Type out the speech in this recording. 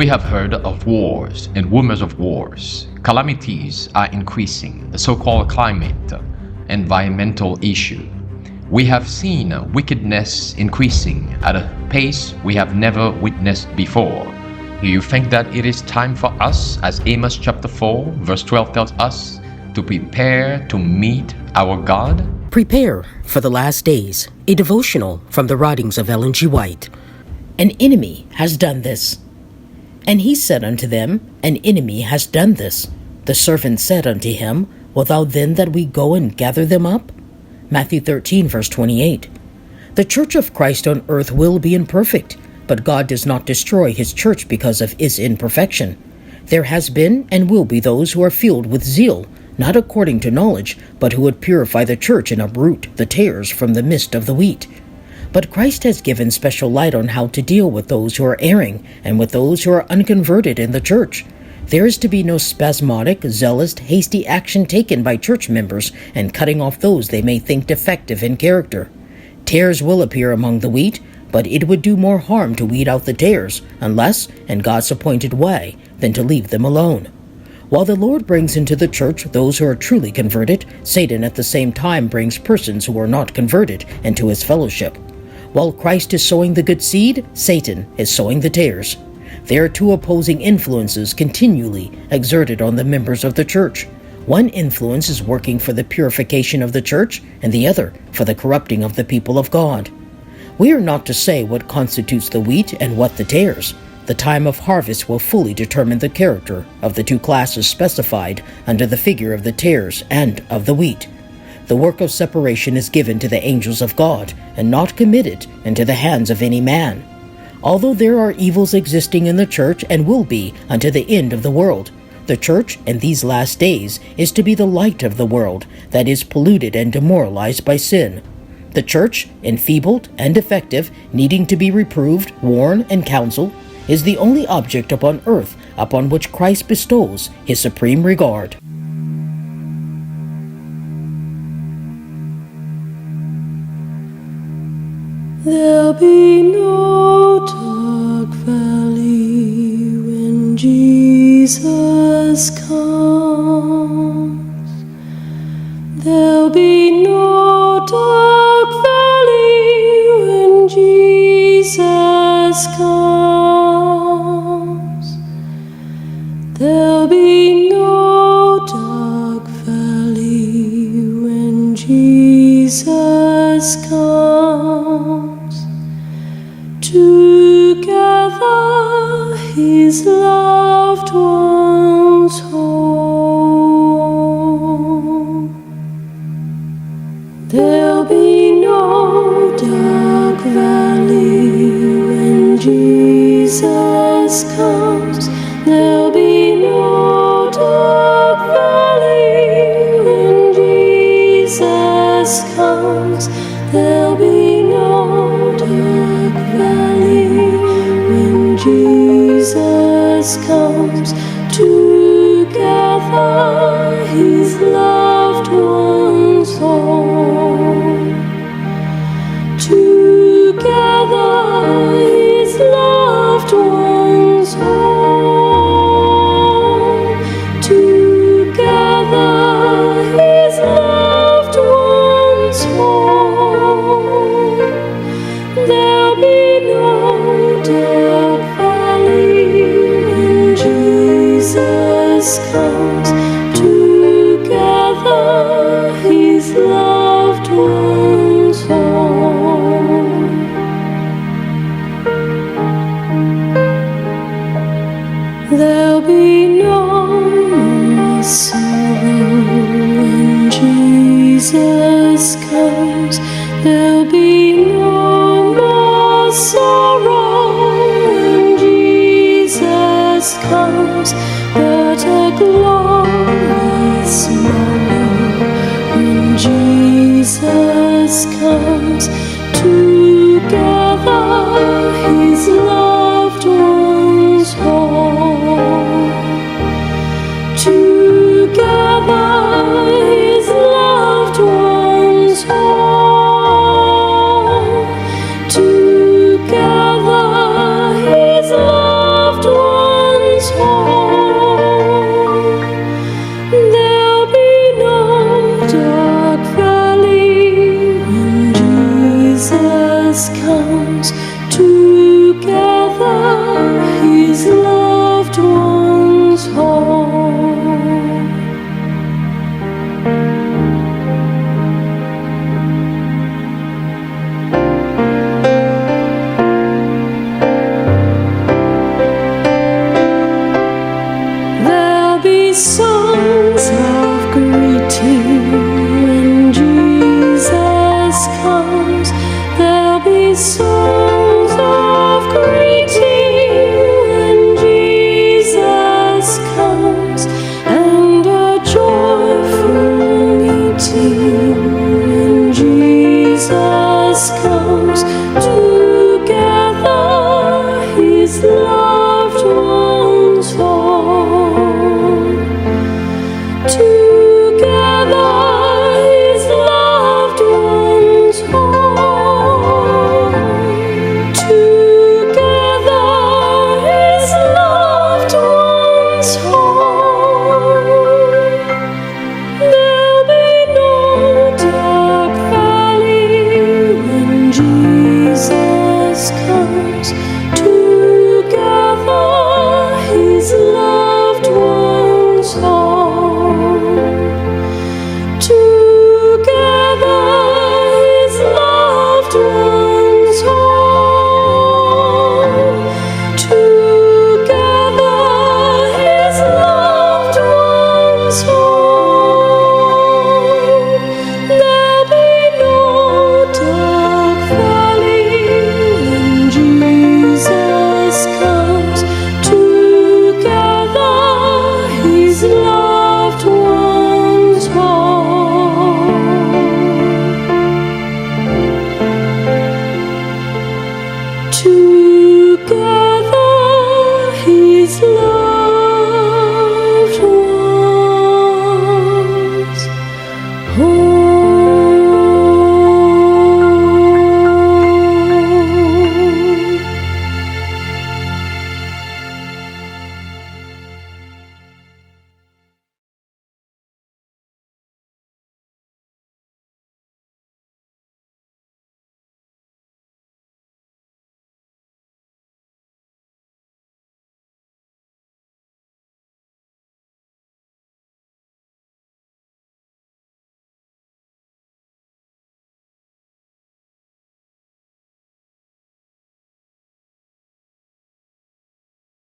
We have heard of wars and rumors of wars. Calamities are increasing, the so-called climate, environmental issue. We have seen wickedness increasing at a pace we have never witnessed before. Do you think that it is time for us, as Amos chapter 4 verse 12 tells us, to prepare to meet our God? Prepare for the last days, a devotional from the writings of Ellen G. White. An enemy has done this. And he said unto them, An enemy has done this. The servant said unto him, Wilt thou then that we go and gather them up? Matthew 13 verse 28. The church of Christ on earth will be imperfect, but God does not destroy his church because of its imperfection. There has been and will be those who are filled with zeal, not according to knowledge, but who would purify the church and uproot the tares from the midst of the wheat. But Christ has given special light on how to deal with those who are erring and with those who are unconverted in the church. There is to be no spasmodic, zealous, hasty action taken by church members and cutting off those they may think defective in character. Tares will appear among the wheat, but it would do more harm to weed out the tares, unless in God's appointed way, than to leave them alone. While the Lord brings into the church those who are truly converted, Satan at the same time brings persons who are not converted into his fellowship. While Christ is sowing the good seed, Satan is sowing the tares. There are two opposing influences continually exerted on the members of the church. One influence is working for the purification of the church, and the other for the corrupting of the people of God. We are not to say what constitutes the wheat and what the tares. The time of harvest will fully determine the character of the two classes specified under the figure of the tares and of the wheat. The work of separation is given to the angels of God, and not committed into the hands of any man. Although there are evils existing in the church and will be unto the end of the world, the church in these last days is to be the light of the world that is polluted and demoralized by sin. The church, enfeebled and defective, needing to be reproved, warned, and counseled, is the only object upon earth upon which Christ bestows his supreme regard. There'll be no dark valley when Jesus comes. There'll be no dark valley when Jesus comes. There'll be no dark valley when Jesus comes. Together his loved ones home. There'll be no dark valley when Jesus comes. There'll be no dark valley when Jesus comes. There'll be no dark valley when Jesus comes. Together his loved ones home. Together his loved ones home. Together his loved ones home. There'll be no dark valley when Jesus comes. Together his loved ones home. There'll be no more sorrow when Jesus comes. There'll be no more sorrow when Jesus comes.